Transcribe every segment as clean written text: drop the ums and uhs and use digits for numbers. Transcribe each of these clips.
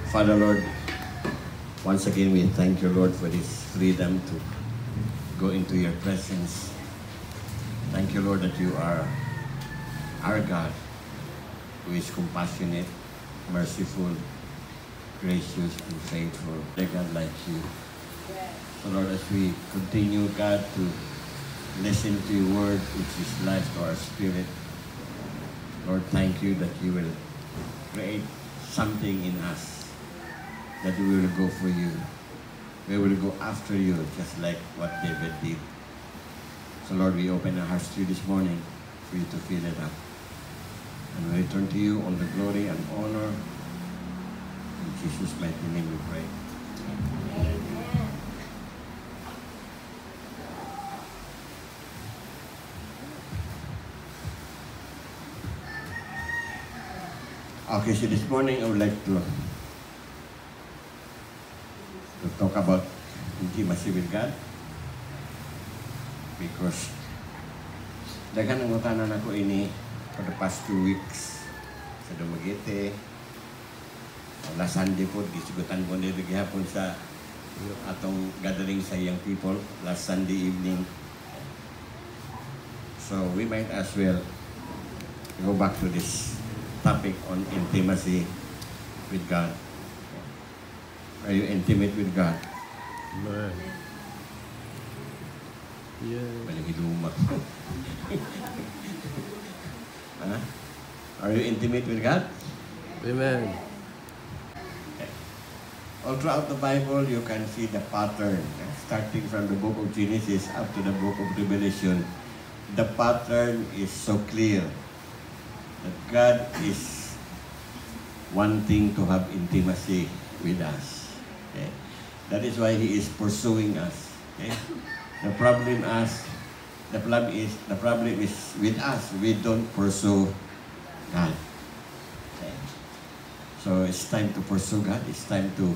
Father Lord, once again we thank you, Lord, for this freedom to go into your presence. Thank you, Lord, that you are our God, who is compassionate, merciful, gracious, and faithful. A God like you. So Lord, as we continue, God, to listen to your word, which is life to our spirit, Lord, thank you that you will create something in us, that we will go for you. We will go after you, just like what David did. So Lord, we open our hearts to you this morning for you to fill it up. And we return to you all the glory and honor. In Jesus' mighty name we pray. Amen. Okay, so this morning I would like to talk about intimacy with God, because daghan ang utanan ako ini for the past 2 weeks sa Dumaguete. Last Sunday po, gisugutan ko nila gihapon sa atong gathering sa young people last Sunday evening. So we might as well go back to this topic on intimacy with God. Are you intimate with God? Man. Yeah. Malihiluma. Huh? Are you intimate with God? Amen. All throughout the Bible, you can see the pattern, starting from the book of Genesis up to the book of Revelation. The pattern is so clear that God is wanting to have intimacy with us. Okay? That is why He is pursuing us. Okay? The problem is with us. We don't pursue God. Okay? So it's time to pursue God. It's time to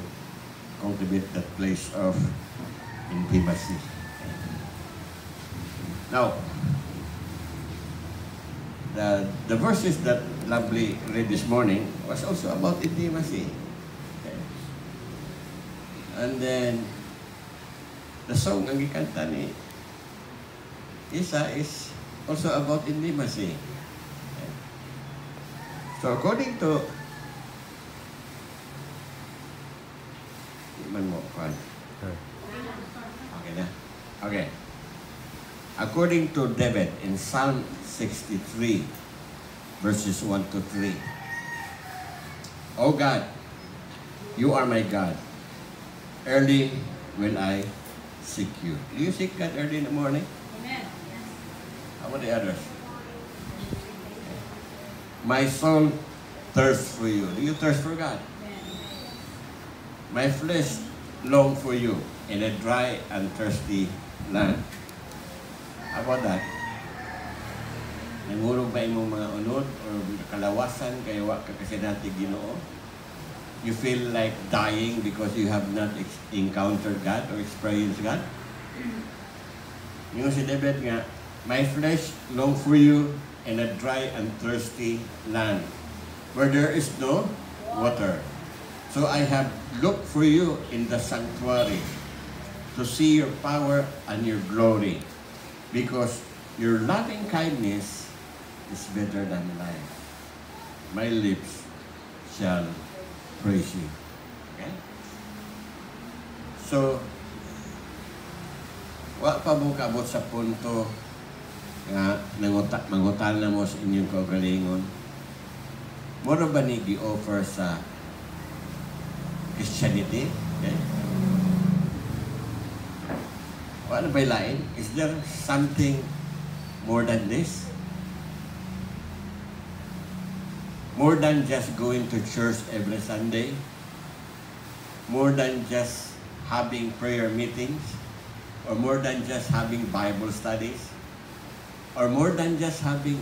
cultivate that place of intimacy. Now, the verses that Lovely read this morning was also about intimacy. Okay. And then, the song ang gikanta ni Isa is also about intimacy. Okay. So according to Okay na? Okay. According to David in Psalm 63, verses 1 to 3. O God, you are my God. Early will I seek you. Do you seek God early in the morning? Amen. How about the others? My soul thirsts for you. Do you thirst for God? My flesh long for you in a dry and thirsty land. How about that? Nangurog ba imong mga unod or kalawasan kaya wa ka kasinati Ginoo? You feel like dying because you have not encountered God or experienced God? Yung si David nga, my flesh long for you in a dry and thirsty land where there is no water. So I have looked for you in the sanctuary to see your power and your glory, because your loving kindness is better than life. My lips shall praise you. Okay? So, wa pa mo kabot sa punto nga mangutan na mo sa inyong kaugalingon. Moro ba ni gi-offer sa Christianity? Okay? Ano ba lain? Is there something more than this? More than just going to church every Sunday? More than just having prayer meetings? Or more than just having Bible studies? Or more than just having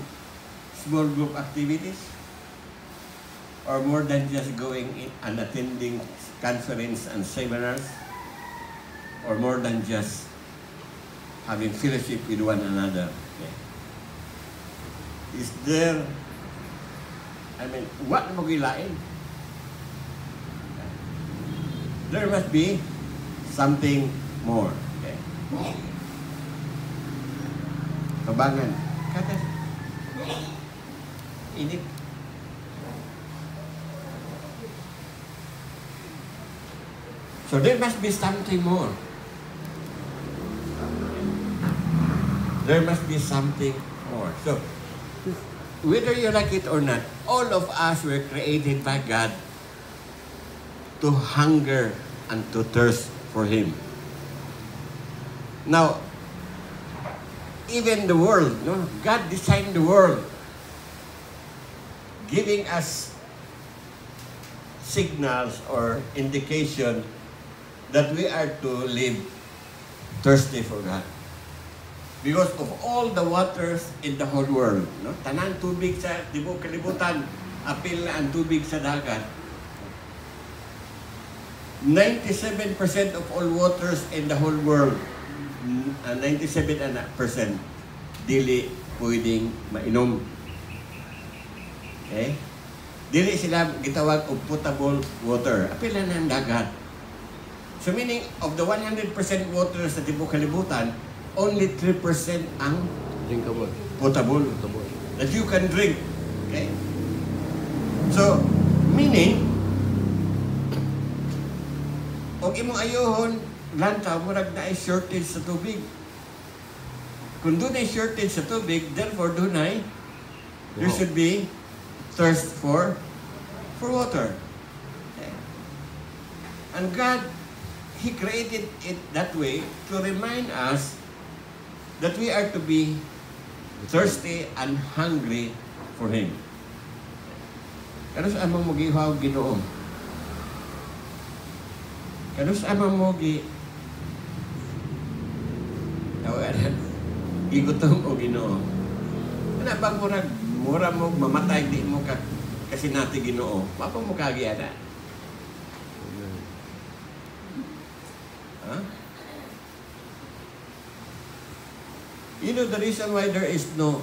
small group activities? Or more than just going in and attending conference and seminars? Or more than just having fellowship with one another? Okay. Is there, what mo gilain? there must be something more. Okay. Kabangan. Kata. Init. So there must be something more. There must be something more. So, whether you like it or not, all of us were created by God to hunger and to thirst for Him. Now, even the world, no? God designed the world, giving us signals or indication that we are to live thirsty for God. Because of all the waters in the whole world, no? Tanan tubig sa tibok kalibutan, apil na ang tubig sa dagat. 97% of all waters in the whole world, 97% dili pwedeng mainom. Okay? Dili sila gitawag og potable water. Apil na ang dagat. So meaning, of the 100% water sa tibok kalibutan, only 3% ang Drinkable. potable Potable. that you can drink. Okay? So, meaning, og imong ayohon, lantaw, murag na ay shortage sa tubig. Kung doon ay shortage sa tubig, therefore doon ay there should be thirst for water. Okay? And God, He created it that way to remind us that we are to be thirsty and hungry for Him. Kano sa amang mo gihaw Ginoo? Kano sa amang mo gigutom o Ginoo? Ano bang mura mo mamatay di mo ka kasi nati Ginoo? Mapa mo kagiana? Huh? You know the reason why there is no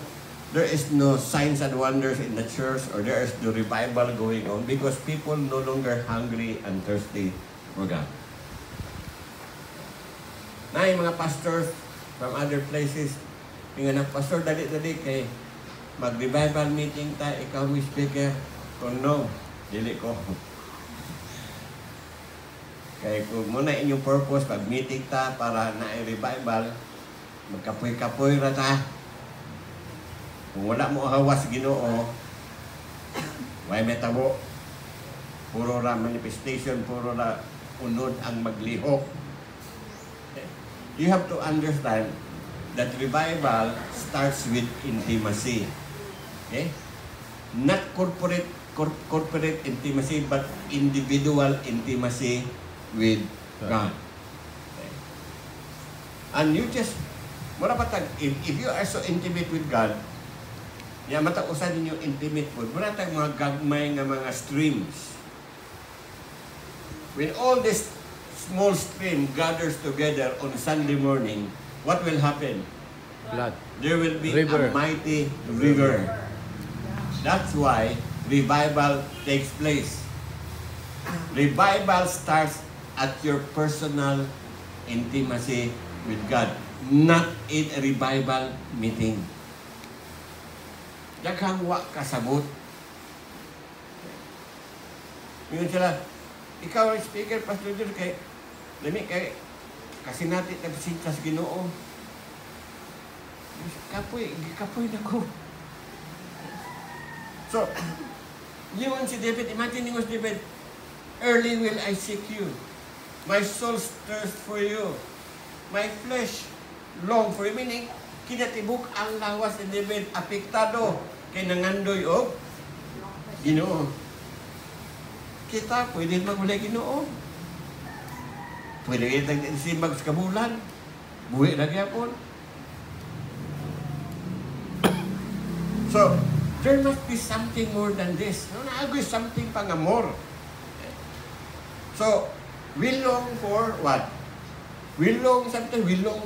signs and wonders in the church, or there is no revival going on, because people no longer hungry and thirsty for God. Na yung mga pastors from other places, yung anak pastor dali kay mag-revival meeting ta, ikaw mo speaker, kung no, dili ko. Kaya kung muna inyong purpose, pag meeting ta para na-revival, magkapoy-kapoy ra ta. Kung wala mo hawas Ginoo, way metabo. Puro ra manifestation, puro ra unod ang maglihok. You have to understand that revival starts with intimacy. Okay? Not corporate intimacy, but individual intimacy with God. Okay? And you just, if you are so intimate with God, ya matausan ninyo intimate food, muna tayong mga gagmay nga mga streams. When all this small stream gathers together on Sunday morning, what will happen? Blood. There will be River. a mighty river. That's why revival takes place. Revival starts at your personal intimacy with God, not in a revival meeting. Daghang wa kasabot. Ngayon sila, ikaw ang speaker, Pastor Jun, kay kasi natin nagsinta sa Ginoo. Kapoy na ko. So, yun si David, imagine mo si David, early will I seek you. My soul thirsts for you. My flesh long for you. Meaning, kinatibuk ang lawas ni David, apektado kay nangandoy o Ginoo. Kita, pwede magulay Ginoo. Pwede kayo nagsimbag sa kabulan. Buhi na gyapon. So, there must be something more than this. No, naagoy something pang amor. So, we long for what? We long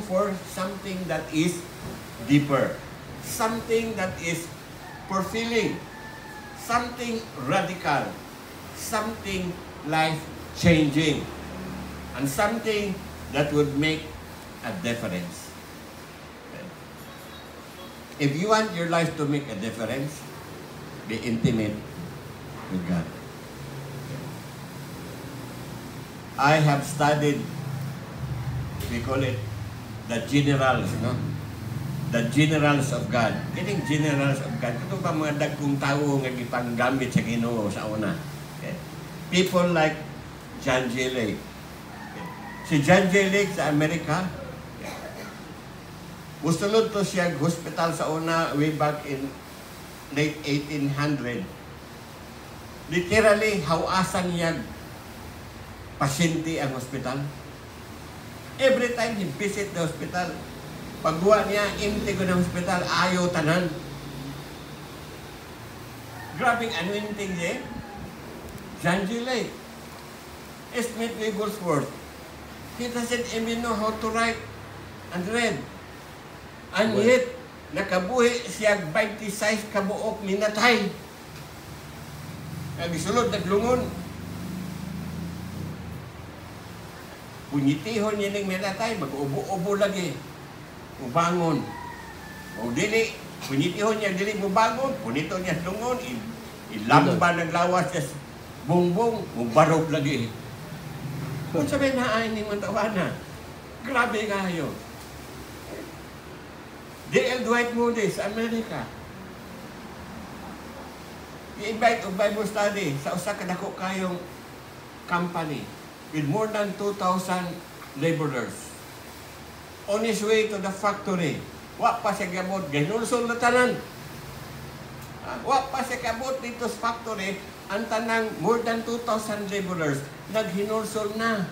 for something that is deeper. Something that is fulfilling. Something radical. Something life-changing. and something that would make a difference. If you want your life to make a difference, be intimate with God. I have studied, we call it the generals, no? The generals of God. Kining generals of God. Ito ba mga dagkong tao nga gipanggamit sa Ginoo sa una? Okay. People like John J. Lake. Okay. Si John J. Lake sa Amerika, gusto to siya hospital sa una way back in late 1800. Literally, hawasan niya pasyente ang hospital. Every time he visit the hospital, pagbuwa niya, imti ko ng hospital, ayaw tanan. Grabing anointing niya. John J. Lake. Smith Wigglesworth. He doesn't even know how to write and read. And yet, nakabuhi siya 26 kabuok minatay. Nagisulod, naglungon. Punyitihon niya ng minatay, mag-ubo-ubo lagi. Ubangon. O dili, punyitihon niya, dili mo bangon, punito niya lungon, ilamba ng lawas niya bongbong, ubarog lagi. Kung sabi na ay ni mga tawana, grabe kayo. D.L. Dwight Moody sa Amerika. I-invite o Bible study sa usa ka dako kayong company with more than 2,000 laborers. On his way to the factory, wa pa siya gabot, ginulsol na tanan. Wa pa siya gabot dito sa factory, ang tanang more than 2,000 laborers, naghinulsol na,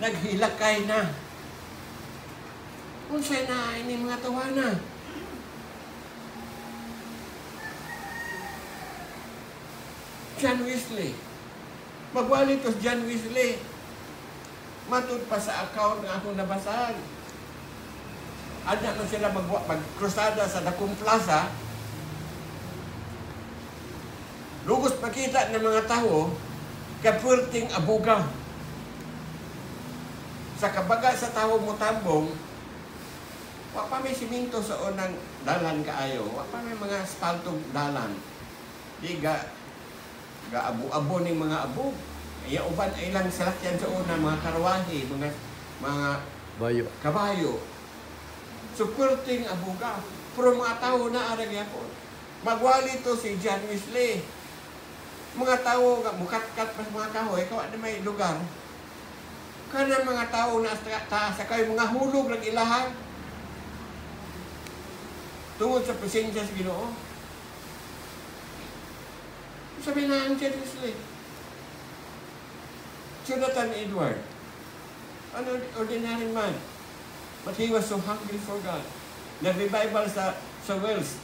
naghilakay na. Kung siya na, ini mga tawana. John Wesley. Magwali to John Wesley. Matud pa sa account na akong nabasahan. Anya na sila magkrusada sa Dakong Plaza. Lugos pakita ng mga tao, kapwerteng abuga. Sa kabaga sa tao mo tambong, wa pa may siminto sa unang dalan kaayo. Wa pa may mga asphaltong dalan. Di ga abu-abo ng mga abog. Iya uban ay lang salakyan sa una, mga karwahe, mga kabayo. So, pwerteng abuga. Pero mga tao na arag yapon. Magwali to si John Wesley. Mga tao, mukat-kat pa sa mga kahoy, kawa na may lugar. Kana mga tao na sa kayo, mga hulog ng ilahan. Tungod sa presensya sa Ginoo. Sabi na ang John Wesley. Jonathan Edward. An ordinary man. But he was so hungry for God. Nag-revival sa Wales.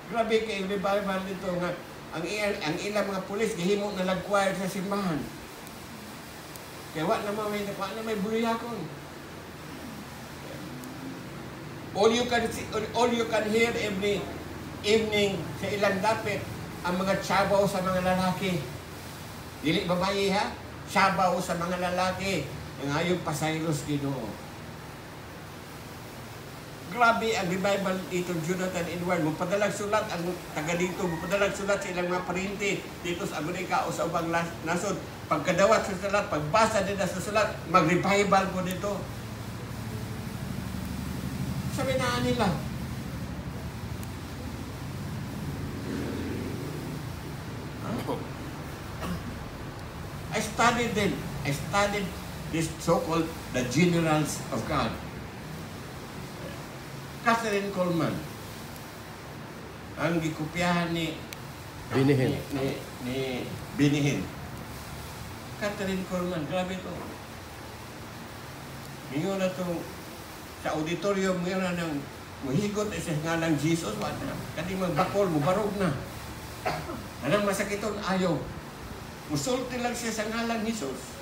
Grabe kay revival dito nga ang ilang mga pulis gihimo na nag-choir sa simbahan. Kaya wa na may buliyakon. All you can hear every evening sa ilang dapit ang mga tsabaw sa mga lalaki. Dili babae ha? Tsabaw sa mga lalaki. Ang ayong pasayros Ginoo. Grabe ang revival dito, Jonathan Edward. Mupadalag sulat ang taga dito, mupadalag sulat sa ilang mga parinti dito sa Amerika o sa ubang nasod. Pagkadawat sa sulat, pagbasa din sa sulat, mag-revival ko dito. Sabi na nila, I studied this so-called the generals of God. Catherine Coleman. Ang gikopyahan ni Binihin. Catherine Coleman, grabe ito. Ngayon na itong sa auditorium, ngayon na ng muhigot sa ngalang Jesus, wala. Kadi magbakol, mubarog na. Anong masakiton? Ayaw. Musulti lang siya sa ngalang Jesus.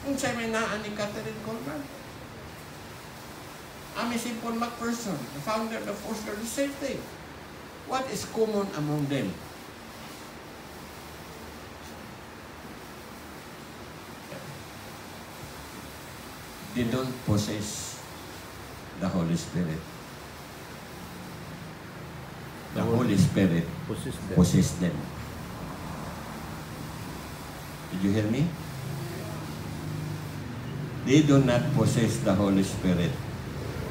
Kung siya may naan ni Catherine Coleman. Ami Simple McPherson, the founder of Foster, the same thing. What is common among them? they don't possess the Holy Spirit. The Holy Spirit possess them. Did you hear me? They do not possess the Holy Spirit.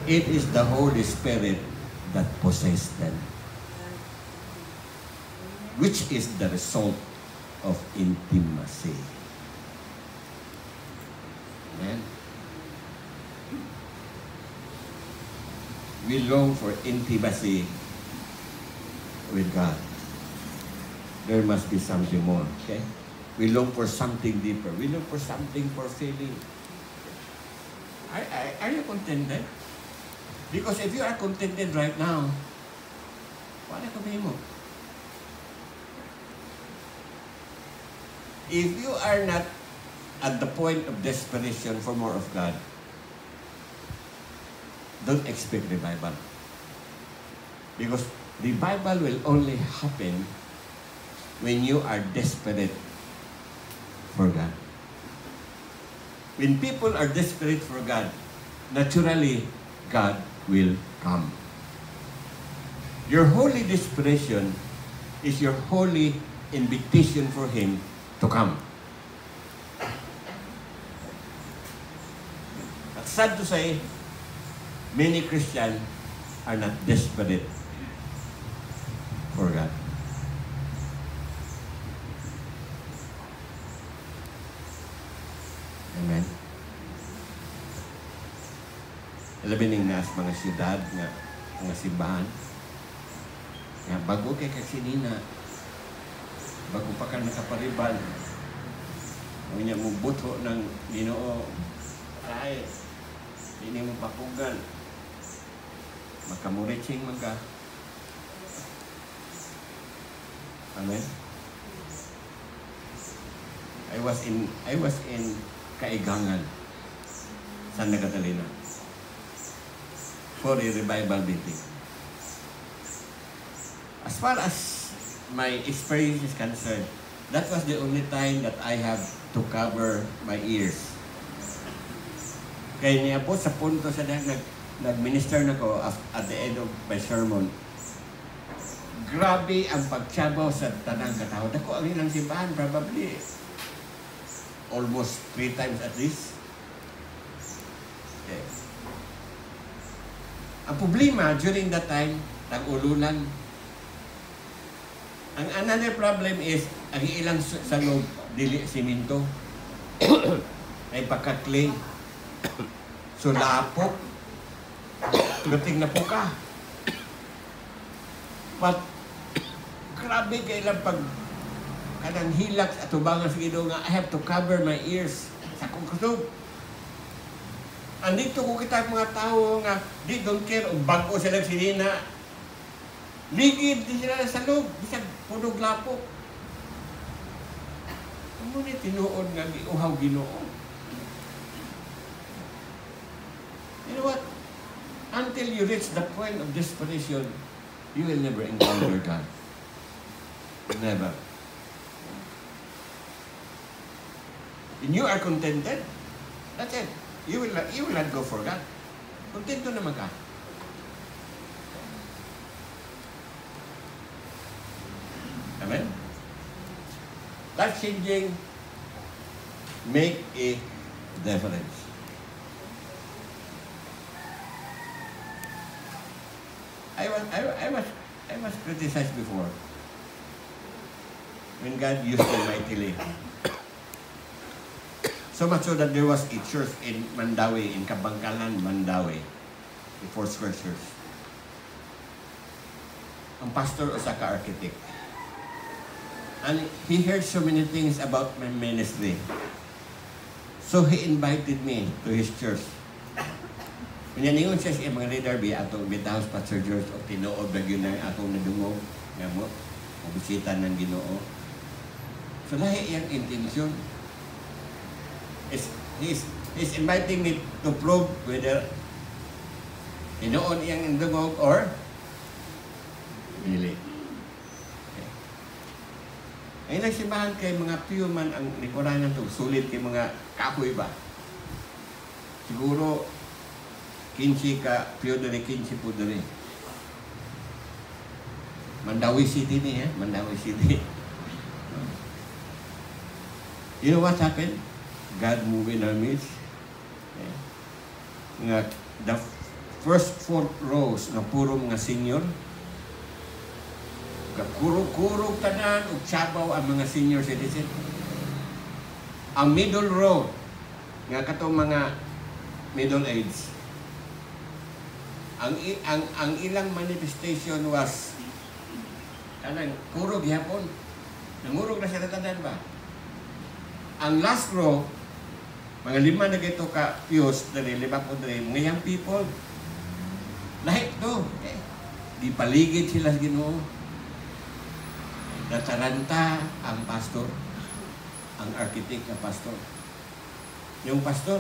It is the Holy Spirit that possesses them, which is the result of intimacy. Amen? We long for intimacy with God. There must be something more, okay? We long for something deeper. We long for something for feeling. Are you contented? Because if you are contented right now, wala ka mo? If you are not at the point of desperation for more of God, don't expect revival. Because revival will only happen when you are desperate for God. When people are desperate for God, naturally, God will come. Your holy desperation is your holy invitation for Him to come. But sad to say, many Christians are not desperate for God. Amen. Labining na sa mga siyudad, mga simbahan. Nga, bago kay kasinina, bago pa ka nakapariban, ang niya mong buto ng Ginoo, ay, hindi mo papugan. Makamuritsing mga. Amen. I was in Kaigangan, Santa Catalina, for a revival meeting. As far as my experience is concerned, that was the only time that I have to cover my ears. Kaya niya po sa punto sa nag-minister na ko at the end of my sermon, grabe ang pagtsabaw sa tanang katao. Dako ang ilang simbahan, probably almost 3 times at least. Okay. Ang problema during that time, tag-ululan. Ang another problem is, ang ilang salog, dili siminto, ay pagka-clay. So, lapok. Gating na po ka. But, grabe kailang pag kanang hilak at tubangan sa Ginoo nga, I have to cover my ears sa kong kusog. Andito ko kita mga tao nga, di don't care o bago sila sinina. Ligid di sila sa loob, bisag punog lapok. Ano ni tinuod nga giuhaw Ginoo? You know what? Until you reach the point of desperation, you will never encounter God. Never. When you are contented, that's it. You will not go for God. Contento naman ka. Amen? Life-changing, make a difference. I was criticized before when God used me mightily. So much so that there was a church in Mandawi, in Kabangkalan, Mandawi, the Four Scriptures. Ang pastor o saka architect. And he heard so many things about my ministry. So he invited me to his church. Pinyaningon siya siya mga leader bi atong Bitaos Pastor George o tinuod na yun na atong nadungog nga mo, bisita ng Ginoo. So lahi iyang intention. He's inviting me to prove whether tinuod iyang dungog or dili. Okay. Ay nagsimbahan kay mga piyo man ang likuran to, sulit kay mga kahoy ba? Siguro, 15 ka, piyo dali, 15 po dali. Mandawi City ni, Mandawi City. You know what happened? God moved in our midst. The first 4 rows na puro mga senior. Kurog-kurog tanan ug sabaw ang mga senior citizen. Ang middle row nga katong mga middle age. Ang ilang manifestation was kanang kurog gyapon. Nangurog na siya tanan ba? Ang last row mga 5 na gito ka pews dali 5 po dali mga young people. Lahat to. Di paligid sila sa Ginoo. Nataranta ang pastor, ang architect na pastor. Yung pastor,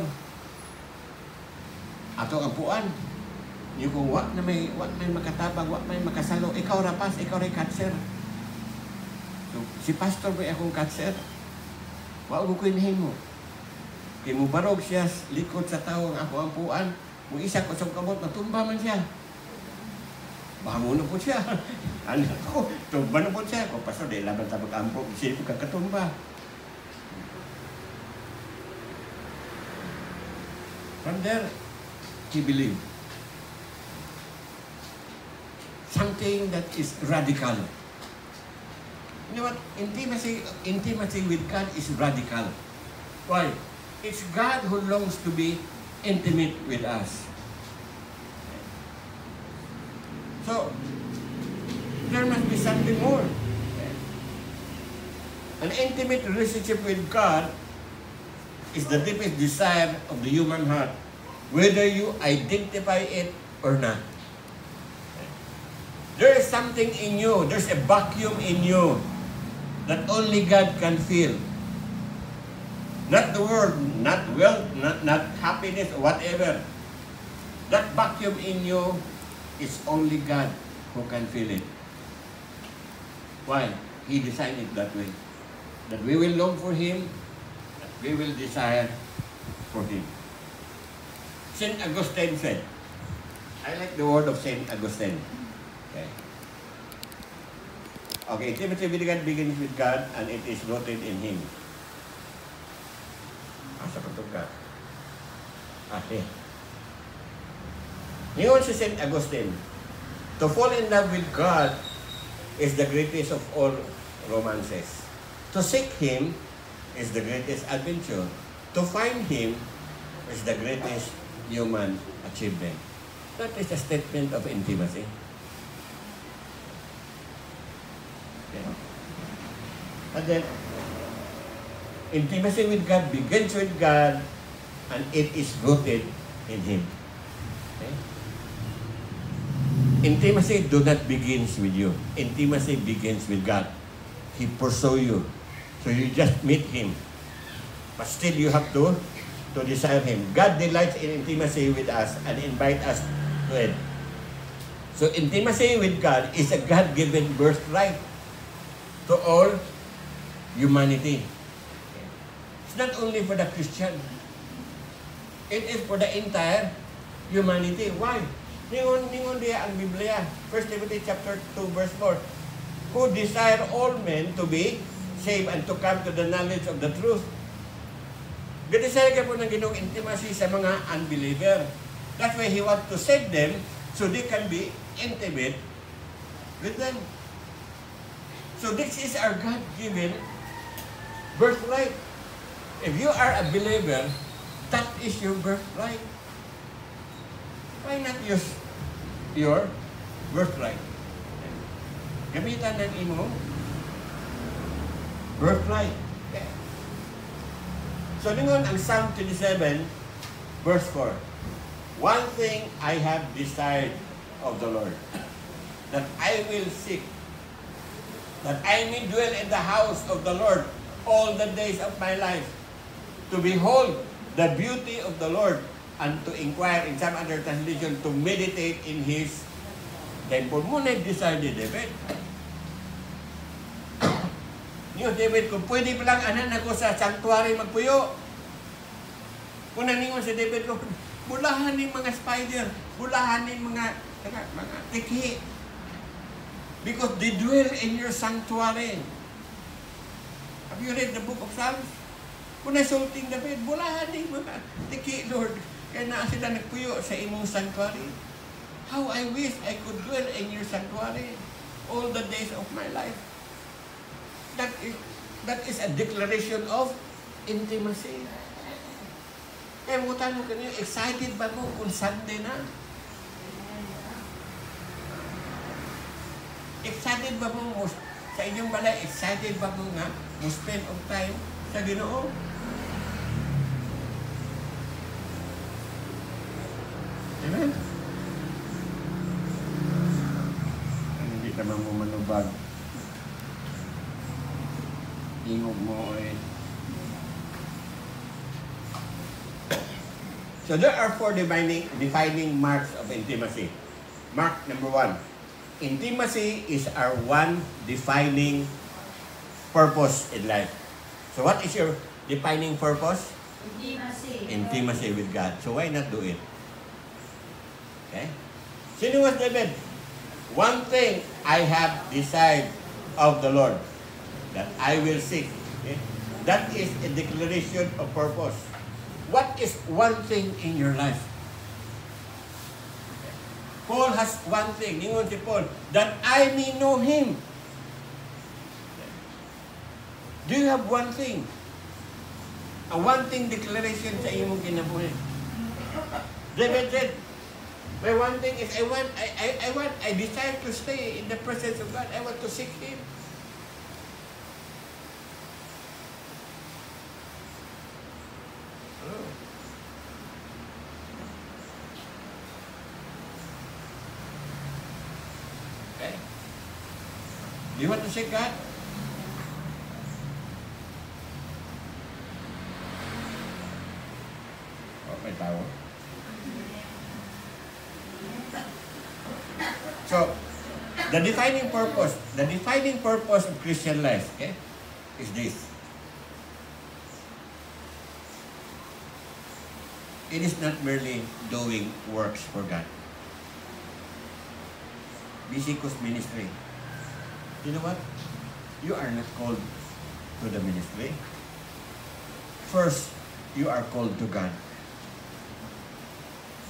ato ang puan. Yung kung wak may makatabang, wak may makasalo, ikaw rapas, ikaw rin cancer. So, si pastor may akong cancer. Wak ko kinahin mo. Kaya mo barog siya, likod sa tao ang ako ang puan. Kung isa ko sa kamot, matumba man siya. Bangon na po siya. Ano ko, tumba na po siya. Kung pastor, dahil laban sa mag-ampo, siya po kakatumba. From there, he believed. Something that is radical. You know what? Intimacy with God is radical. Why? It's God who longs to be intimate with us. So, there must be something more. An intimate relationship with God is the deepest desire of the human heart, whether you identify it or not. There is something in you, there's a vacuum in you that only God can fill. Not the world, not wealth, not happiness, or whatever. That vacuum in you, it's only God who can fill it. Why? He designed it that way. That we will long for Him, that we will desire for Him. St. Augustine said, I like the word of St. Augustine. Okay, intimacy with God begins with God and it is rooted in Him. Asa ko ito ka? Okay. Ngayon si St. Augustine, to fall in love with God is the greatest of all romances. To seek Him is the greatest adventure. To find Him is the greatest human achievement. That is a statement of intimacy. Okay. And then, intimacy with God begins with God and it is rooted in Him. Okay? Intimacy do not begins with you. Intimacy begins with God. He pursue you. So you just meet Him. But still you have to desire Him. God delights in intimacy with us and invite us to it. So intimacy with God is a God-given birthright to all humanity. It's not only for the Christian. It is for the entire humanity. Why? Ningon diya ang Biblia. 1 Timothy chapter 2 verse 4. Who desire all men to be saved and to come to the knowledge of the truth. Gadesire ka po ng Ginoong intimacy sa mga unbeliever. That's why He wants to save them so they can be intimate with them. So this is our God-given birthright. If you are a believer, that is your birthright. Why not use your birthright? Gamitan ng imo birthright. Okay. So, ningon ang Psalm 27, verse 4. One thing I have desired of the Lord, that I will seek, that I may dwell in the house of the Lord all the days of my life, to behold the beauty of the Lord, and to inquire, in some other translation, to meditate in His temple. Muna desire ni David. Niyo, David, kung pwede pa lang anan ako sa sanctuary magpuyo. Kung naningon si David, Lord, bulahan ng mga spider, bulahan ng mga tiki. Because they dwell in your sanctuary. Have you read the book of Psalms? Kung nasulting David, bulahan ng mga tiki, Lord. Kaya na sila nagpuyo sa imong sanctuary. How I wish I could dwell in your sanctuary all the days of my life. That is a declaration of intimacy. Kaya mo tanong kanyo, excited ba mo kung Sunday na? Excited ba mo sa inyong balay? Excited ba mo nga mo spend of time sa Ginoo? Amen? Hindi naman mo manubag. Ingog mo eh. So there are 4 defining marks of intimacy. Mark number 1. Intimacy is our one defining purpose in life. So what is your defining purpose? Intimacy. Intimacy with God. So why not do it? Okay? Sino was David? One thing I have desired of the Lord that I will seek. Okay? That is a declaration of purpose. What is one thing in your life? Paul has one thing. Ningon si Paul, that I may know Him. Do you have one thing? A one thing declaration sa imong kinabuhi. David said, my one thing is I desire to stay in the presence of God. I want to seek Him. Do you want to seek God? Oh, may tao. So, the defining purpose of Christian life, okay, is this. It is not merely doing works for God. Bisicus ministry. You know what? You are not called to the ministry. First, you are called to God.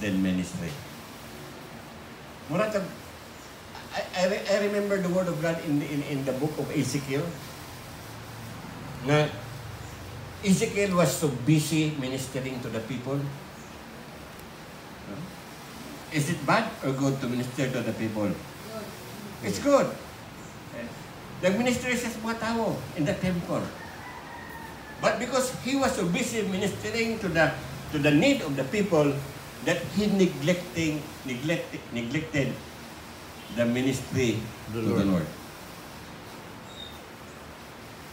Then ministry. I remember the word of God in the book of Ezekiel. Na Ezekiel was so busy ministering to the people. Is it bad or good to minister to the people? It's good. Nag-minister siya sa mga tao in the temple. But because he was so busy ministering to the need of the people, that he neglected the ministry to the Lord.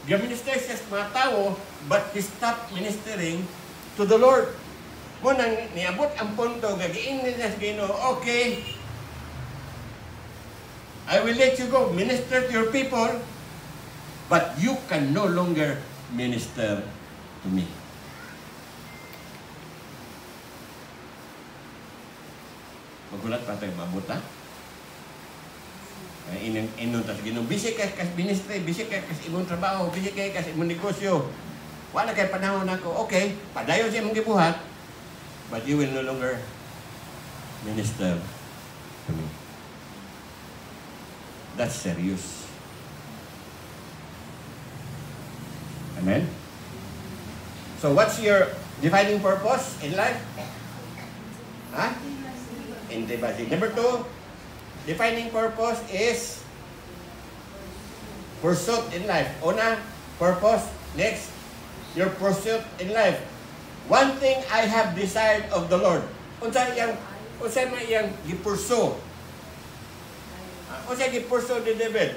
Nag-minister siya sa mga tao, but he stopped ministering to the Lord. Muna, niabot ang punto, gagiingin niya sa Ginoo, okay, I will let you go, minister to your people, but you can no longer minister to me. Magulat pa tayo, mabuta. Inon tas Ginoo, busy kay kas ministry, busy kay kas imong trabaho, busy kay kas imong negosyo. Wala kay panahon nako. Okay, padayon siya mong gibuhat, but you will no longer minister to me. That's serious. Amen? So what's your defining purpose in life? Huh? Intimacy. Number 2, defining purpose is pursuit in life. Una, purpose. Next, your pursuit in life. One thing I have desired of the Lord. Unsa may iyang gi-pursue? Unsa gi-pursue ni David?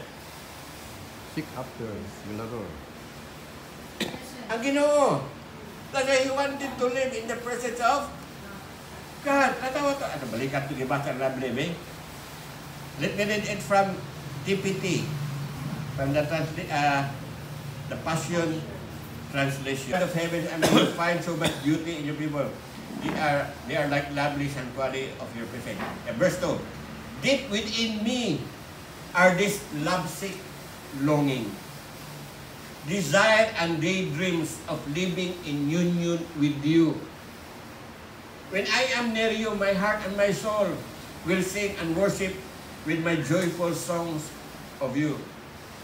Seek after the Lord. Ang Ginoo. Kasi he wanted to live in the presence of God. Natawa to. Ano, balikan ito gibasa na breve. Let me read it from TPT. From the Passion translation. God of heaven, I mean, you find so much beauty in your people. They are like lovely sanctuary of your presence. Verse 2. Deep within me are these lovesick longing, desire and daydreams of living in union with you. When I am near you, my heart and my soul will sing and worship with my joyful songs of you.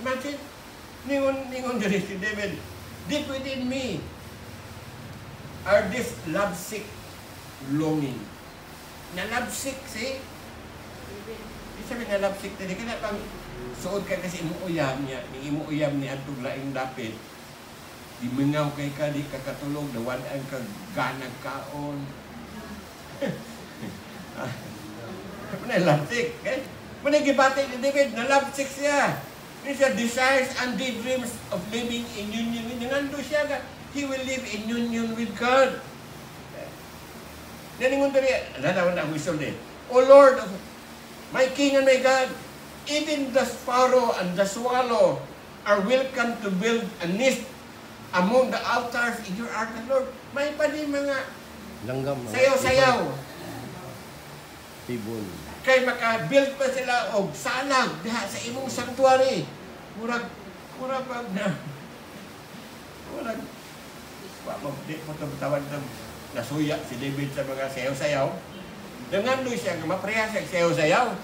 Imagine, ningon diri si David, deep within me are this lovesick longing. Na lovesick, see? Di sabi na lovesick tadi, kaya pang suod ka kasi imuuyam niya, imuuyam ni Antog Laing Dapit, di mengaw kay ka, di kakatulog, dawanan ka ganag kaon. Mana lovesick, okay? Mana gibati ni David, na lovesick siya. These are desires and daydreams of living in union with God. Siya ka, he will live in union with God. Naningon dali, nanawan na wisdom din. O Lord, my King and my God, even the sparrow and the swallow are welcome to build a nest among the altars in your ark, Lord. May pa din mga Langgam. sayaw-sayaw. Tibon. Kay maka-build pa sila og salag diha sa imong sanctuary. Murag pag na. Murag wa mo di po tawag ng nasuya si David sa mga sayaw-sayaw. Dengan do siya nga mapreha sa sayaw-sayaw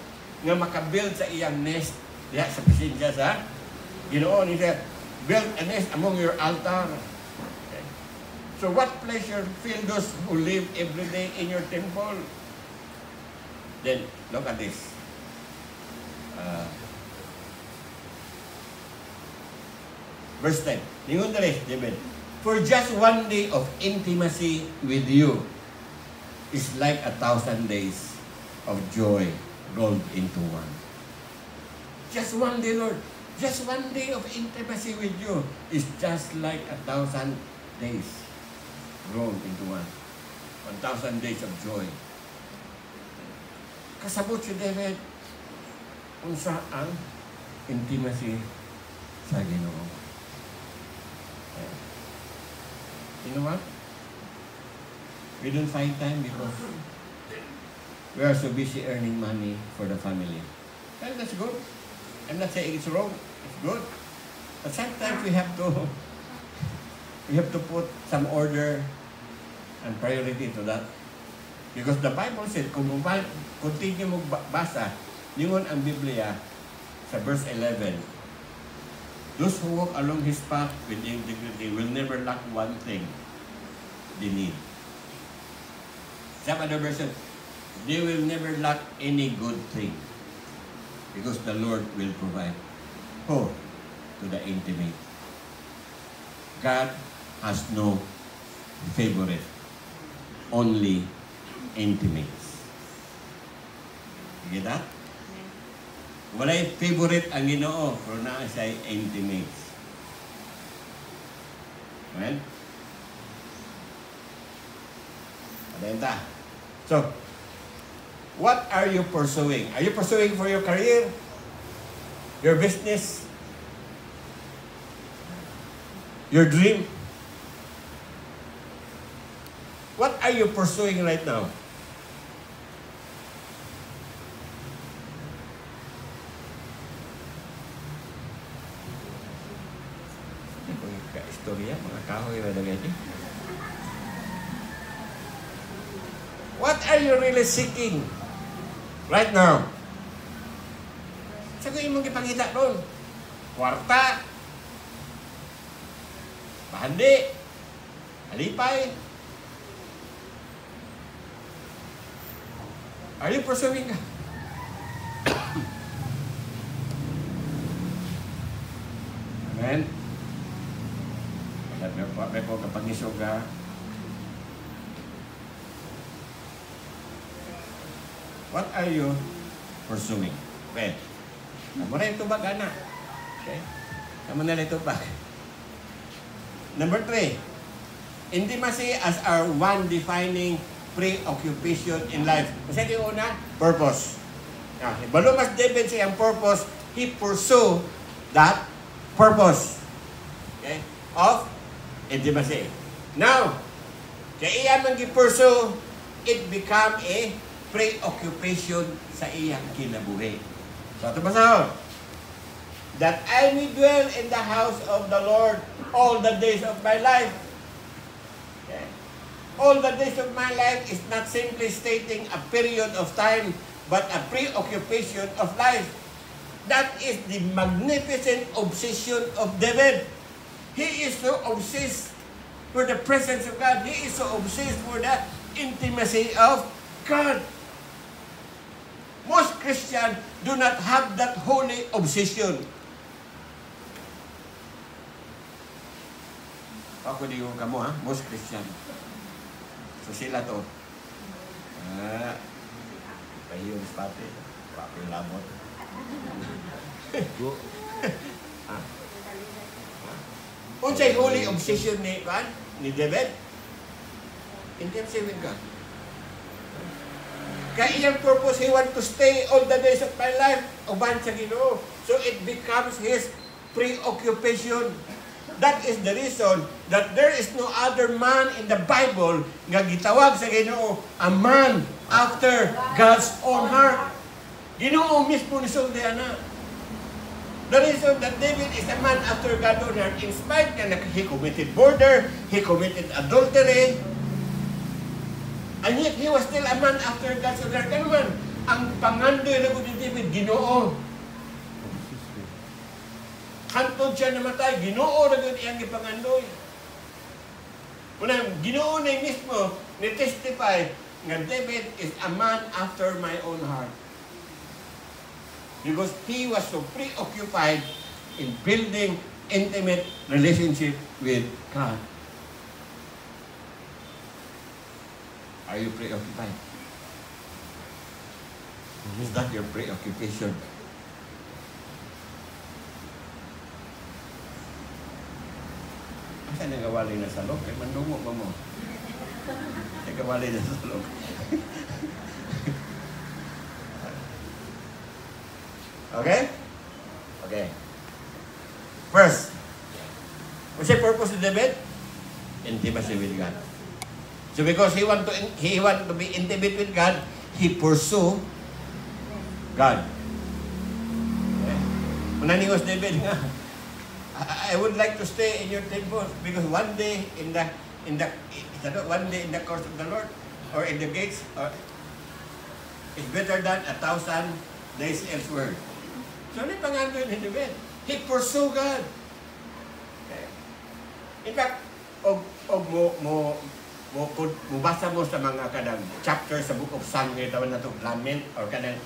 nga maka-build sa iyang nest diha sa presensya sa Ginoo ni siya. Build a nest among your altar. Okay. So what pleasure fill those who live every day in your temple? Then, look at this. Verse 10. Ningon dali, David. For just one day of intimacy with you is like 1,000 days of joy rolled into one. Just one day, Lord. Just one day of intimacy with you is just like 1,000 days rolled into one. 1,000 days of joy. Kasabot si David kung saan intimacy sa Ginoo. You know what? We don't find time because we are so busy earning money for the family. And that's good. I'm not saying it's wrong. It's good. But sometimes we have to put some order and priority to that. Because the Bible said, kung continue mo basa, ningon ang Biblia sa verse 11, those who walk along His path with integrity will never lack one thing they need. Some other version, they will never lack any good thing because the Lord will provide. Oh, to the intimate. God has no favorite, only intimates. You get that? Walay favorite ang Ginoo, pero naa siya intimates. Amen? Adenta. So, what are you pursuing? Are you pursuing for your career? Your business? Your dream? What are you pursuing right now? Istorya, mga kahoy na dagay. What are you really seeking right now? Sa kung imong ipangita ron? Kwarta? Bahandi? Alipay? Are you pursuing ka? Amen? May po kapangisog ka. What are you pursuing? Okay. Naman na yung tubag, anak. Okay? Naman na yung tubag. Number 3. Intimacy as our one defining preoccupation in life. Kasi yung una, purpose. Balo mas David siya ang purpose, he pursue that purpose. Okay? Of Intimacy. Now, kaya iya man gi-pursue, it become a preoccupation sa iyang kinabuhi. So, ito basahon. That I may dwell in the house of the Lord all the days of my life. Okay. All the days of my life is not simply stating a period of time, but a preoccupation of life. That is the magnificent obsession of David. He is so obsessed for the presence of God. He is so obsessed for the intimacy of God. Most Christians do not have that holy obsession. Ako di yung kamo ha, most Christian. So sila to. Pahiyong spate. Papi lamot. Go. Unsay holy obsession ni David? Intimacy with God. Kaya iyang purpose, he want to stay all the days of my life, uban sa Ginoo. So it becomes his preoccupation. That is the reason that there is no other man in the Bible nga gitawag sa Ginoo a man after God's own heart. Ginoo mismo ni sulti ana. The reason that David is a man after God's own heart, in spite na he committed murder, he committed adultery, and yet he was still a man after God's own heart. Ano man, ang pangandoy na ni David, Ginoo. Hantod siya namatay, Ginoo na iyang ipangandoy. Unang, Ginoo na mismo ni testify nga David is a man after my own heart. Because he was so preoccupied in building intimate relationship with God. Are you preoccupied? Is that your preoccupation? Asa nagawali na sa loob? Kaya mandungo pa mo. Nagawali na sa loob. Okay? Okay. First, what's the purpose of David? Intimacy with God. So because he want to be intimate with God, he pursue God. Okay? Unani was David nga, I would like to stay in your temple because one day in the course of the Lord or in the gates is better than 1,000 days elsewhere. So, ano yung pangandoy ni David? He pursue God. Okay. In fact, mubasa mo sa mga kadang chapter sa Book of Psalm, tawag na ito, lament, or kadang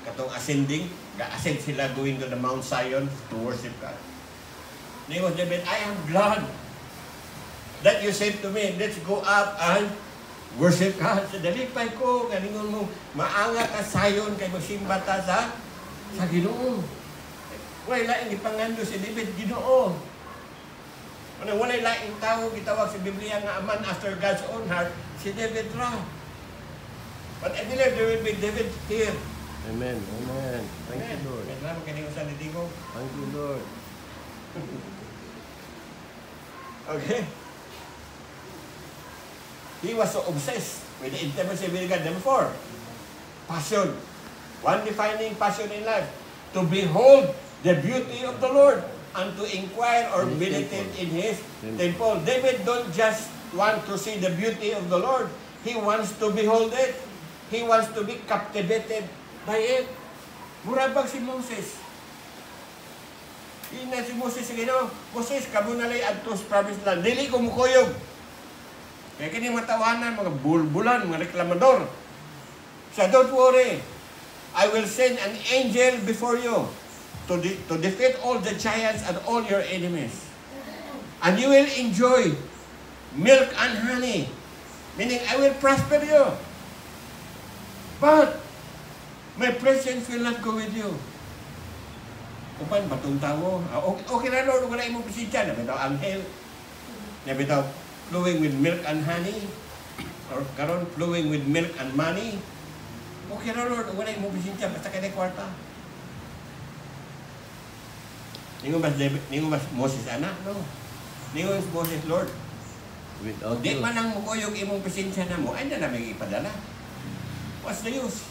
katong ascending, ga-ascend sila going to the Mount Zion to worship God. Niwas David, I am glad that you said to me, let's go up and worship God. Sa dalipay ko, ganingon mo, maanga ka sayon kay magsimba ta sa Ginoo. Wala laing ipangando si David, Ginoo. Wala laing tao gitawag sa Biblia nga a man after God's own heart, si David ra. But I believe there will be David here. Amen. Amen. Thank you, Lord. Salamat kaningo sa litingo. Thank you, Lord. Okay. He was so obsessed with the intimacy with God. Number 4, passion. One defining passion in life, to behold the beauty of the Lord and to inquire or meditate in His temple. David don't just want to see the beauty of the Lord. He wants to behold it. He wants to be captivated by it. Murabag si Moses. Ina si Moses, Moses, kamo nalay adtos promised land. Dili ko mukuyog. Kaya kini matawanan, mga bulbulan, mga reklamador. So don't worry. I will send an angel before you to defeat all the giants and all your enemies. And you will enjoy milk and honey. Meaning, I will prosper you. But, my presence will not go with you. Upan, batong tao. Okay na, Lord, wala imong presensya. Nabitaw anghel. Nabitaw flowing with milk and honey. Or karon flowing with milk and money. Okay na, Lord, wala imong presensya. Basta kaya kwarta. Ningo mas Moses anak, no? Ningon si Moses, Lord, Without di you. man ang mukuyog imong presensya na mo, ay na namin ipadala. What's the use?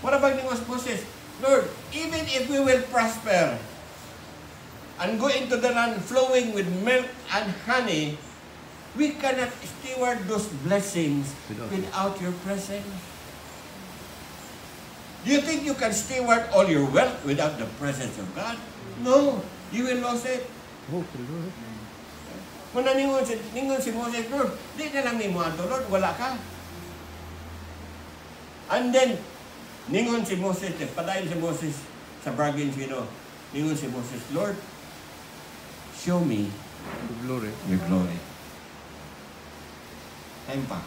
What about ningon si Moses? Lord, even if we will prosper and go into the land flowing with milk and honey, we cannot steward those blessings without your presence. Do you think you can steward all your wealth without the presence of God? No, you will lose it. Oh, Lord. Kung naningon si Moses, Lord, di na lang ni mo ato, Lord, wala ka. And then, ningon si Moses, padayon si Moses sa bargain sino, ningon si Moses, Lord, show me The glory. your glory. Time pa.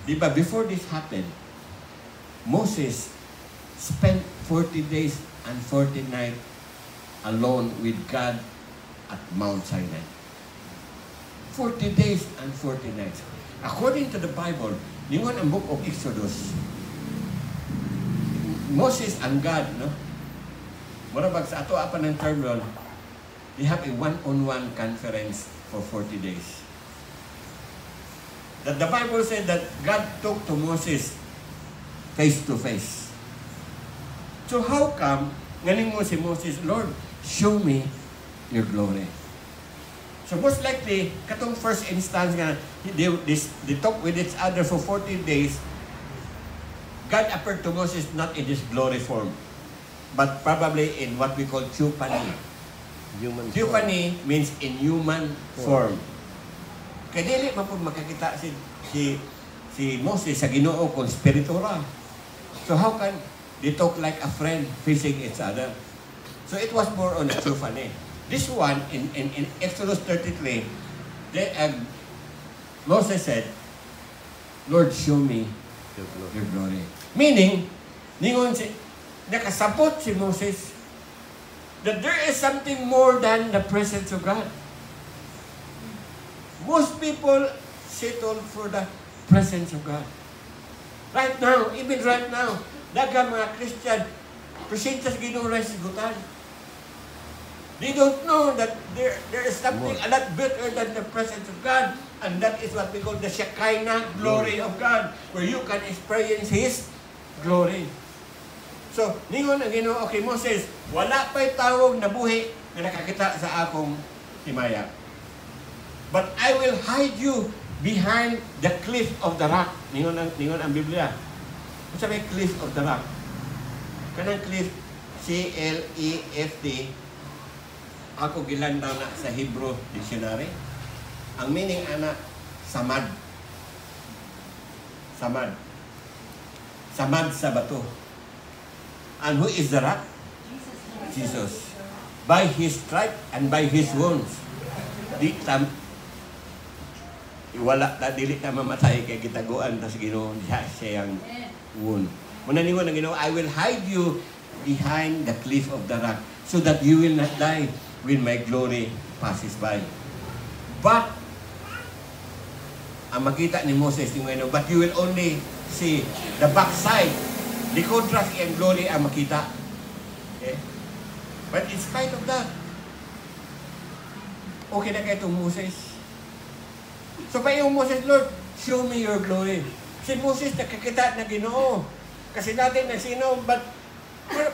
Di ba, before this happened, Moses spent 40 days and 40 nights alone with God at Mount Sinai. 40 days and 40 nights. According to the Bible, ningon ang book of Exodus, Moses and God, no? Mura bag sa ato apa ng terminal, they have a one-on-one conference for 40 days. That the Bible said that God talked to Moses face to face. So how come nganing mo si Moses, Lord, show me your glory. So most likely, katong first instance nga, they talk with each other for 40 days, God appeared to Moses not in his glory form, but probably in what we call theophany. Human form. Theophany means in human form. Kaya dili man po makakita si Moses sa Ginoo kung spiritura. So how can they talk like a friend facing each other? So it was more on a theophany. This one, in Exodus 33, Moses said, Lord, show me Your glory. your glory. Meaning, nakasabot si Moses that there is something more than the presence of God. Most people settle for the presence of God. Right now, even right now, daghang mga Christian, presensya sa Ginoo rin sigutan. They don't know that there is something a lot better than the presence of God. And that is what we call the Shekinah glory of God, where you can experience His glory. So, ningon ang Ginoo, okay, Moses, wala pa'y tawag na buhi na nakakita sa akong himaya. But I will hide you behind the cliff of the rock. Ningon ang Biblia. Kung sabi, cliff of the rock. Kanang cliff, C-L-E-F-T, ako gilandaw na sa Hebrew Dictionary. Ang meaning ana, samad. Samad. Samad sa bato. And who is the rock? Jesus. By His stripe and by His wounds. Di tam wala ta dili ta mamatay kay gitaguan ta sa Ginoo diha siyang wound. Muna ningon ang Ginoo, I will hide you behind the cliff of the rock so that you will not die when my glory passes by. But ang makita ni Moses yung ano, but you will only see the backside. The contrast and glory ang makita. Okay? But in spite of that, okay na kayo itong Moses. So pa yung Moses, Lord, show me your glory. Si Moses nakakita na Ginoo. Kasi natin na sino, but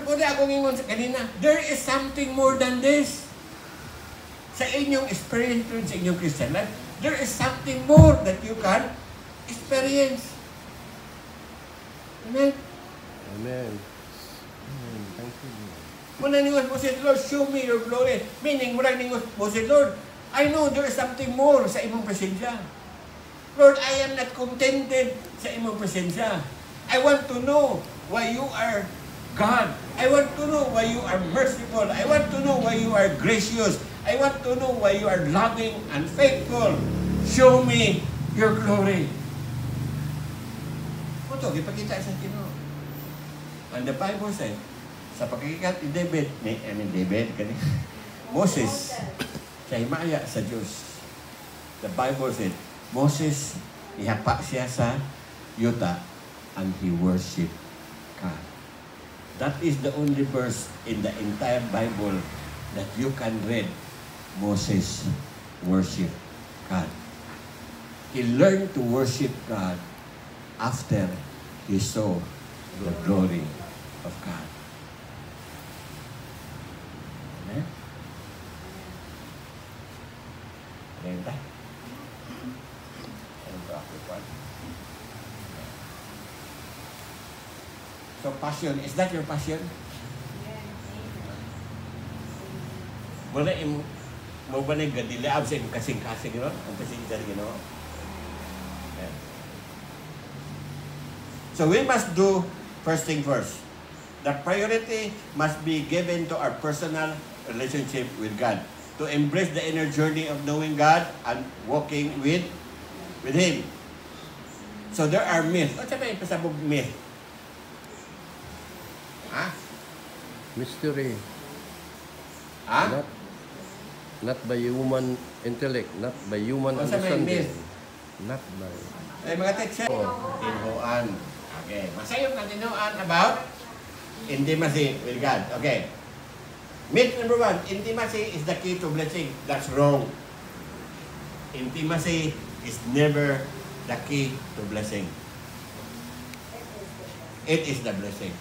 pwede akong ingon sa kanina, there is something more than this. Sa inyong experience sa inyong Christian life, there is something more that you can experience. Amen? Amen. Amen. Thank you, Lord. Muna ningon Moses, Lord, show me your glory. Meaning, muna ningon Moses, Lord, I know there is something more sa imong presensya. Lord, I am not contented sa imong presensya. I want to know why you are God. I want to know why you are merciful. I want to know why you are gracious. I want to know why you are loving and faithful. Show me your glory. Ito, ipakita sa Ginoo. And the Bible said, sa pagkikat ni Moses, sa himaya sa Diyos. The Bible said, Moses, ihapa siya sa yuta and he worshiped God. That is the only verse in the entire Bible that you can read Moses worship God. He learned to worship God after he saw the glory of God. Amen? Renta? So passion, is that your passion? Wala mo ba na yung gadilaab sa kasing-kasing, no? Ang kasing-kasing, you know? Yeah. So we must do first thing first. The priority must be given to our personal relationship with God. To embrace the inner journey of knowing God and walking with Him. So there are myths. Ano sabi yung pasabog myth? Ha? Mystery. Ha? Not by human intellect, not by human O sabi yung understanding. myth? Not by... Ay, mga text tinuan. Okay. Masayong na tinuan about intimacy with God. Okay. Myth number 1, intimacy is the key to blessing. That's wrong. Intimacy is never the key to blessing. It is the blessing.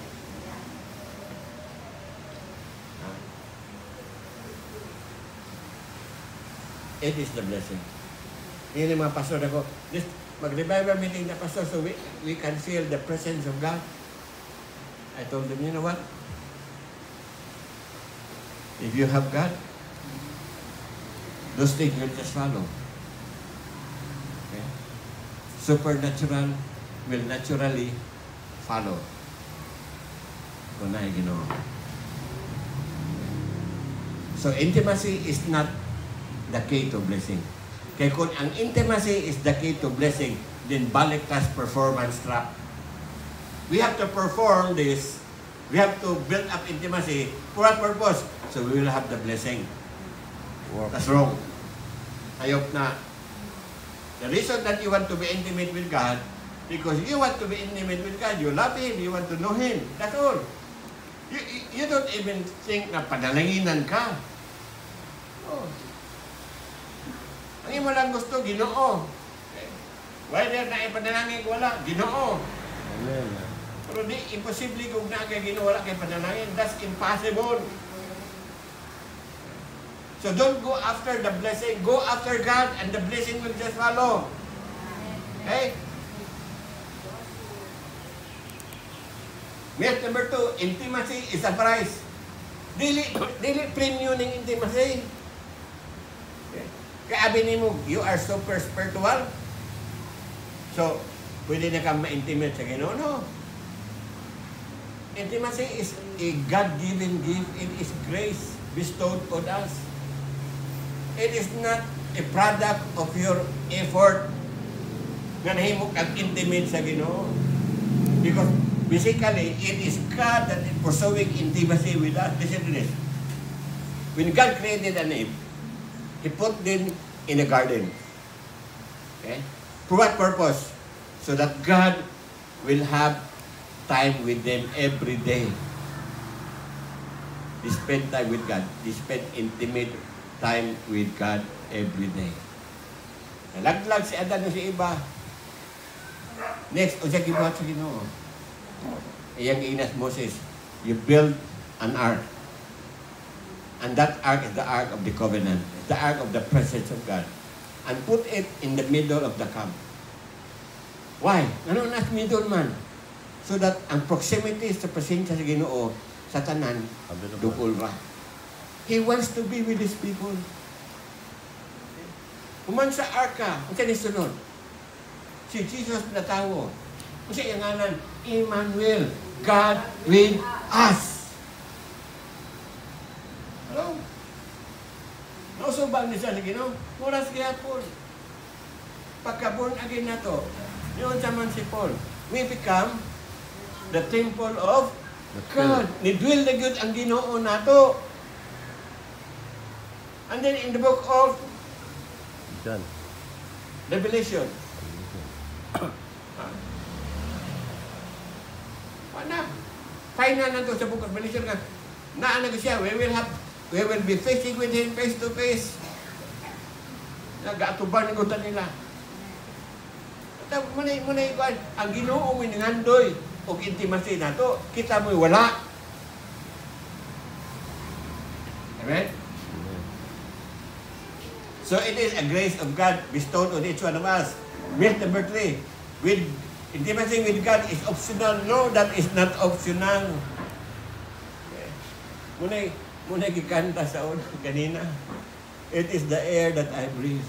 It is the blessing. Yun yung mga pastor ako, mag-revival meeting na pastor so we can feel the presence of God. I told them, you know what? If you have God, those things will just follow. Okay? Supernatural will naturally follow. Kung na Ginoo. So intimacy is not the key to blessing. Kaya kung ang intimacy is the key to blessing, then balik tas performance trap. We have to perform this. We have to build up intimacy. For what purpose? So we will have the blessing. That's wrong. Ayop na. The reason that you want to be intimate with God, because you want to be intimate with God, you love Him, you want to know Him. That's all. You don't even think na panalanginan ka. Oh. Ang imo lang gusto, Ginoo. Whether na ipanalangin wala, Ginoo. Amen. Pero di, imposible kung na kay Ginoo wala kay panalangin. That's impossible. So don't go after the blessing. Go after God and the blessing will just follow. Okay? Myth number 2, intimacy is a price. Dili premium ng intimacy. Okay. Kaya abinin mo, you are super spiritual. So, pwede na kang ma-intimate sa Ginoo. No. Intimacy is a God-given gift. It is grace bestowed on us. It is not a product of your effort nga nahimo kang intimate sa Ginoo. Because basically, it is God that is pursuing intimacy with us. Listen to this. When God created an Eve, He put them in a garden. Okay? For what purpose? So that God will have time with them every day. They spend time with God. They spend intimate time with God every day. Nalaglag si Adan o si Eva. Next, o siya gibuhat sa Ginoo. Iyang inas Moses, you build an ark. And that ark is the ark of the covenant. It's the ark of the presence of God. And put it in the middle of the camp. Why? Ano nas middle man? So that ang proximity sa presensya sa Ginoo sa tanan, dukol ra. He wants to be with His people. Kuman sa arka, ang kani sunod. Si Jesus na tawo. Kasi yung ngalan, Emmanuel, God with us. Hello? Nausubang niya sa Ginoo, oras kaya Paul. Pagka-born again na to, yun sa man si Paul, we become the temple of God. Nidwil na good ang Ginoo nato. And then in the book of John. Revelation, na final na to sa book of Revelation ka na siya, we will be facing with Him face to face. Nag-atuban ng gutan nila. Muna ikuan, ang Ginoo mo nangandoy o intimacy na to, kita mo'y wala. Amen? So it is a grace of God bestowed on each one of us. Myth number 3, with intimacy with God is optional. No, that is not optional. Okay. Muna kikanta sa una kanina. It is the air that I breathe.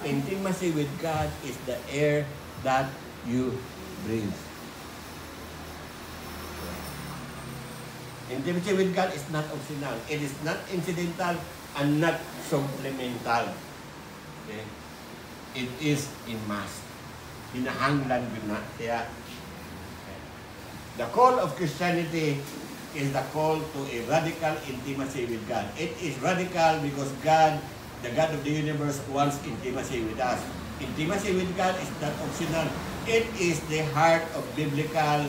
Intimacy with God is the air that you breathe. Intimacy with God is not optional. It is not incidental and not supplemental. Okay? It is in must. Hinahanglan yun na. Kaya, the call of Christianity is the call to a radical intimacy with God. It is radical because God, the God of the universe, wants intimacy with us. Intimacy with God is not optional. It is the heart of biblical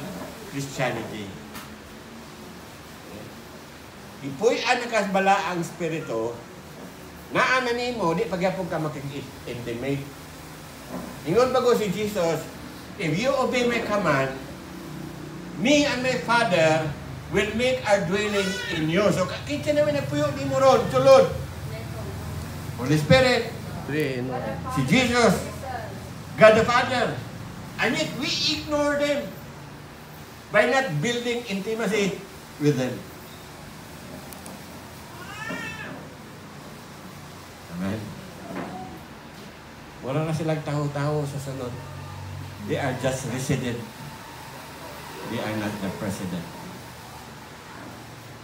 Christianity. Ipuy-an nakasbala ang spirito, naaman mo, di pagyapong ka makik-intimate. Ingon bago si Jesus, if you obey my command, me and my Father will make our dwelling in you. So, kita namin na puyo ni mo ron, tulod. Holy Spirit, si Jesus, God the Father. And yet, we ignore them by not building intimacy with them. Amen. Wala na silang taho-taho sa sunod. They are just resident. They are not the president.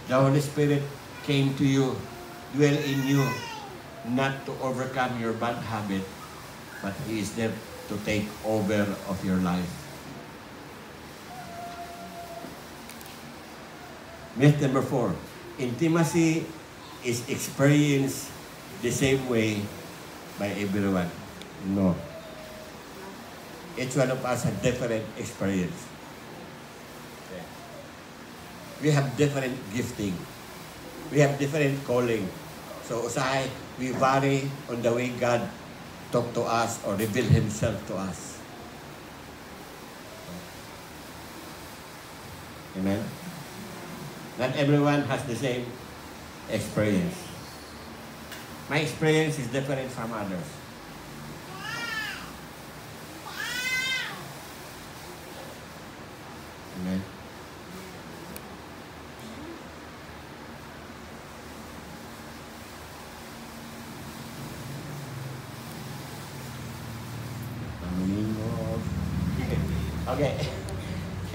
The Holy Spirit came to you, dwell in you, not to overcome your bad habit, but He is there to take over of your life. Myth number 4, intimacy is experienced the same way by everyone. No. Each one of us has different experience. We have different gifting. We have different calling. So, usahay, we vary on the way God talk to us or reveal Himself to us. Amen? Not everyone has the same experience. My experience is different from others. Amen? Okay.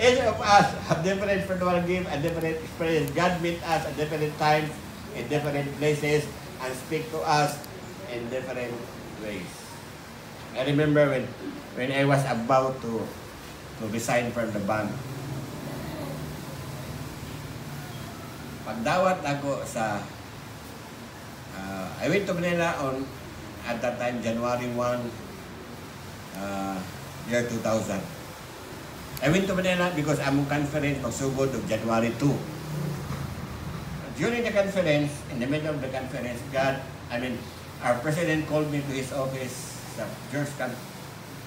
Each of us have different spiritual gifts and different experience. God meet us at different times, in different places, and speak to us in different ways. I remember when I was about to resign from the band. Pagdawat ako sa I went to Manila on at that time January 1 year 2000. I went to Manila because among conference magsugod of January 2. During the conference, in the middle of the conference, our president called me to his office. George, I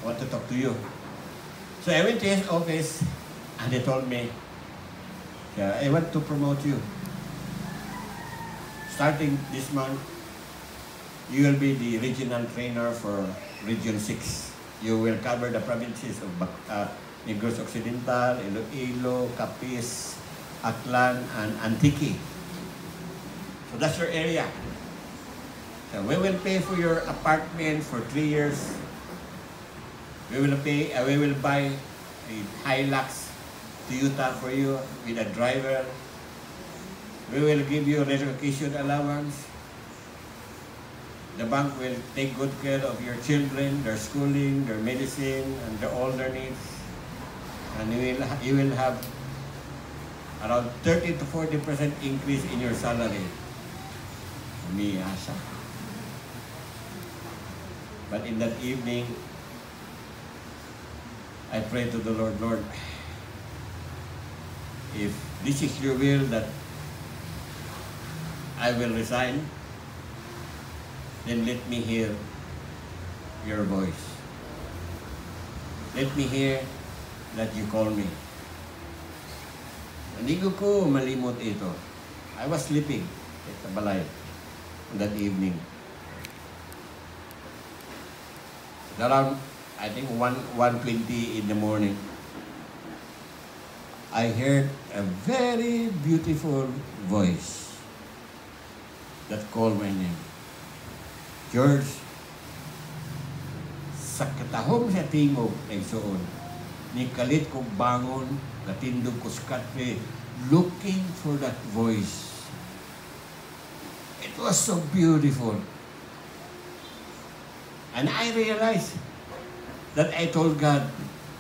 want to talk to you. So I went to his office and he told me, I want to promote you. Starting this month, you will be the regional trainer for Region 6. You will cover the provinces of Negros Occidental, Iloilo, Capiz, Aklan, and Antique. So that's your area. So we will pay for your apartment for 3 years. We will buy a Hilux Toyota for you with a driver. We will give you relocation allowance. The bank will take good care of your children, their schooling, their medicine, and all their needs. And you will have around 30 to 40% increase in your salary. Me, Asha. But in that evening, I prayed to the Lord, Lord, if this is your will that I will resign, then let me hear your voice. Let me hear that you call me. Hindi ko malimot ito. I was sleeping at the balay on that evening. Around, I think, 1:20 in the morning, I heard a very beautiful voice that called my name. George, sa katahom sa tingog ay soon, ni kalit kong bangon, natindog ko sa katwe, looking for that voice. It was so beautiful. And I realized that I told God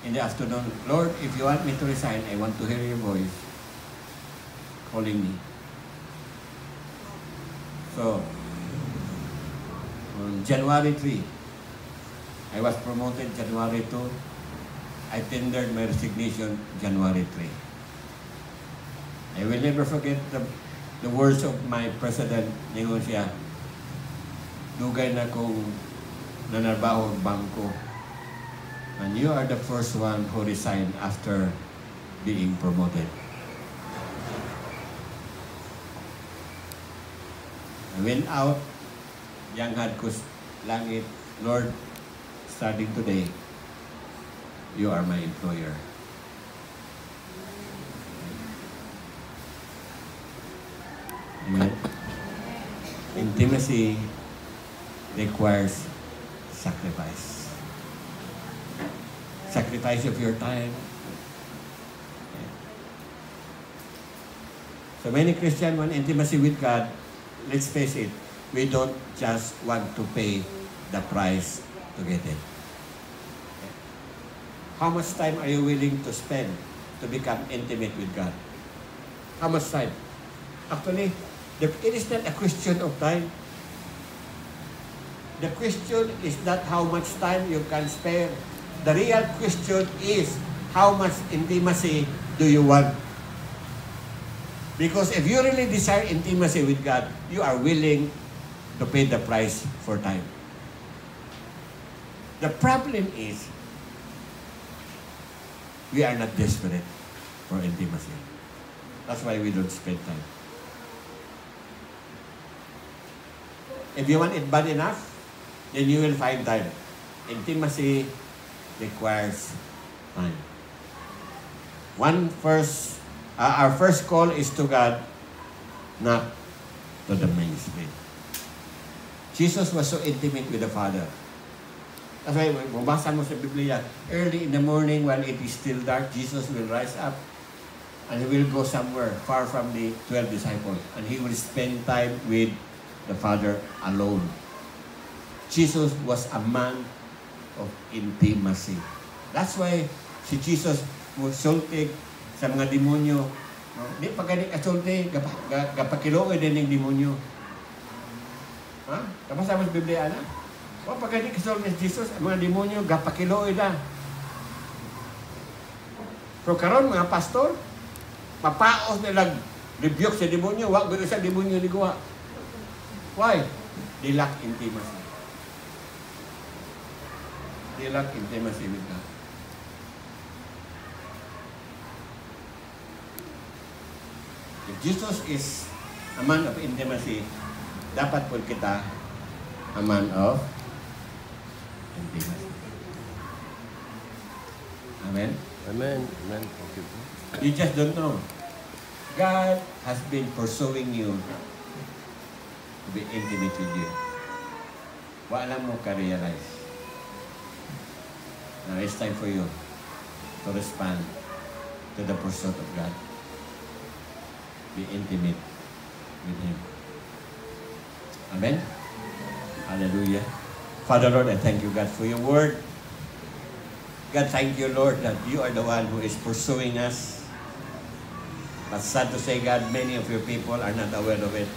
in the afternoon, Lord, if you want me to resign, I want to hear your voice calling me. So, on January 3, I was promoted January 2. I tendered my resignation January 3. I will never forget the words of my president, ningon siya, dugay na kong nanarbaho bangko. And you are the first one who resigned after being promoted. I went out, yang had ko langit, Lord, starting today, you are my employer. Amen. Intimacy requires sacrifice. Sacrifice of your time. So many Christians want intimacy with God. Let's face it, we don't just want to pay the price to get it. How much time are you willing to spend to become intimate with God? How much time? Actually, it is not a question of time. The question is not how much time you can spare. The real question is, how much intimacy do you want? Because if you really desire intimacy with God, you are willing to pay the price for time. The problem is, we are not desperate for intimacy. That's why we don't spend time. If you want it bad enough, then you will find time. Intimacy requires time. Our first call is to God, not to the mainstream. Jesus was so intimate with the Father. That's why, when mabasa mo sa Biblia, early in the morning when it is still dark, Jesus will rise up and He will go somewhere far from the 12 disciples and He will spend time with the Father alone. Jesus was a man of intimacy. That's why si Jesus musultig sa mga demonyo. Di pa gani kasulti, gapakiloy din ng demonyo. Ha? Kapag sa Biblia na? O pag gani kasulti si Jesus, ang mga demonyo, gapakiloy na. Pero karon mga pastor, papaos nilang rebuke sa demonyo, wag gano'n sa demonyo ni Guha. Why? They lack intimacy. They lack intimacy with God. If Jesus is a man of intimacy, dapat po kita a man of intimacy. Amen? Amen. Amen. Thank you. You just don't know. God has been pursuing you to be intimate with you. Wala mo ka-realize. Now it's time for you to respond to the pursuit of God. Be intimate with Him. Amen? Hallelujah. Father, Lord, I thank you, God, for your word. God, thank you, Lord, that you are the one who is pursuing us. But sad to say, God, many of your people are not aware of it.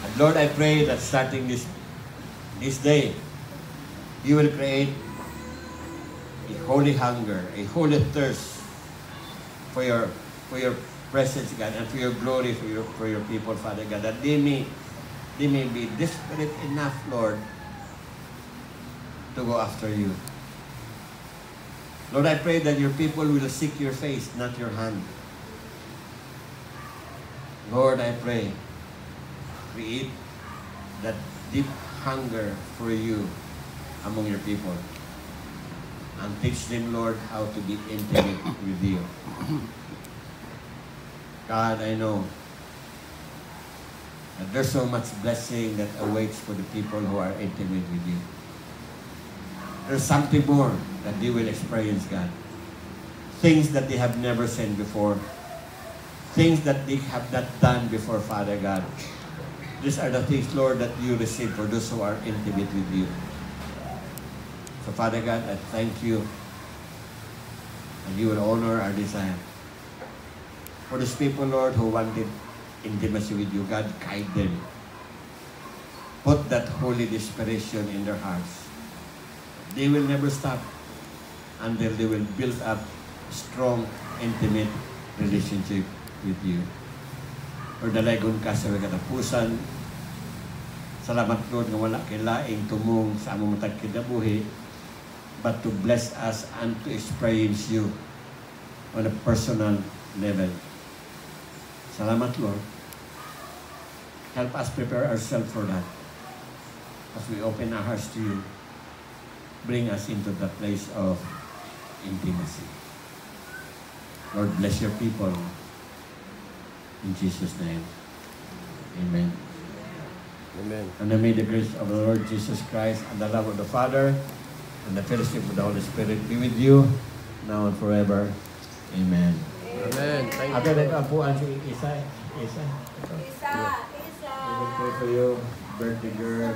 And Lord, I pray that starting this day, you will create a holy hunger, a holy thirst for your presence, God, and for your glory, for your people, Father God, that they may they may be desperate enough, Lord, to go after you. Lord, I pray that your people will seek your face, not your hand. Lord, I pray, create that deep hunger for you among your people. And teach them, Lord, how to be intimate with you. God, I know that there's so much blessing that awaits for the people who are intimate with you. There's something more that they will experience, God. Things that they have never seen before. Things that they have not done before, Father God. These are the things, Lord, that you receive for those who are intimate with you. So, Father God, I thank you. And you will honor our desire. For those people, Lord, who wanted intimacy with you, God, guide them. Put that holy desperation in their hearts. They will never stop until they will build up strong, intimate relationship with you. Lord, dalagon ka sa katapusan. Salamat, Lord, nga wala kay laing tumong sa among matag kinabuhi, but to bless us and to experience you on a personal level. Salamat, Lord. Help us prepare ourselves for that. As we open our hearts to you, bring us into the place of intimacy. Lord, bless your people. In Jesus' name. Amen. Amen. And may the grace of the Lord Jesus Christ and the love of the Father and the fellowship of the Holy Spirit be with you now and forever. Amen. Amen. Thank After you. that, apuan si Isa. Ito. Isa. We will pray for you, birthday girl.